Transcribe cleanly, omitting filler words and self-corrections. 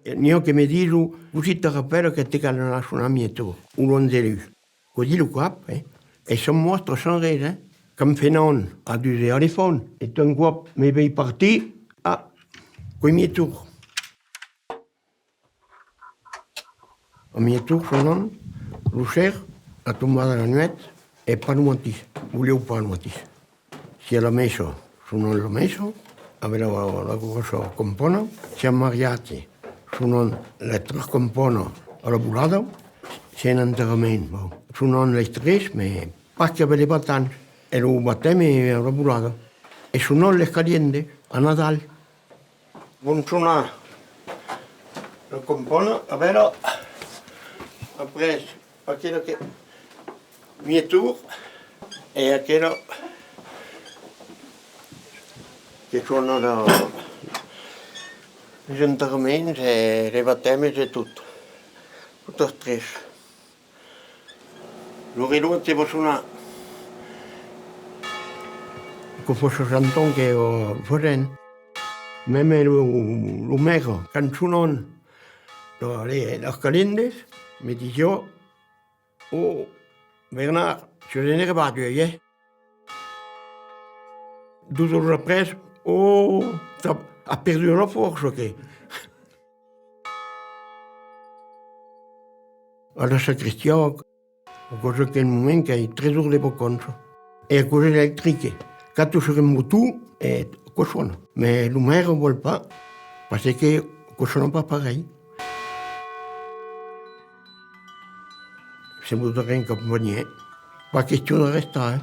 Io che mi dico, così ti rappello che ti calano su una mia tour, un non di lui. Così lo cap, e sono mostro sans rire, comme fait non, à du téléphone. Et un coup, mes pays partis, coi miei tour. A miei tour, son non, lo cher, a tombata la nuit, e pas de moitié, volevo pas de moitié. Si l'ha messo, non l'ho messo, aveva la cosa compono, siamo mariati, non le tre compono alla bulata, c'è un enterramento, non le tre, ma pas che aveva tanto, e lo battemi alla bulata, e non le caliente a Natale. Non sono la compono, aveva après, aquello che mie tour, e aquello che sono gli enterramenti, le battemi e tutto. Tutto stress. Lo ridotte per una che fosse Santon che ho fatto. Même lo mero, canzone, le calende, mi dicevo, oh, Bernard, je n'ai pas battu, hein? 2 jours après, oh, tu as perdu la force, ok? Alla sacristia, cosa che nel momento hai 3 ore di vacanza. E a cose elettriche, quando saremo tu, quoi suona. Mais le maire ne veut pas, parce que ne sono pas pareil. Se mi dovrei accompagnare, pas question de rester,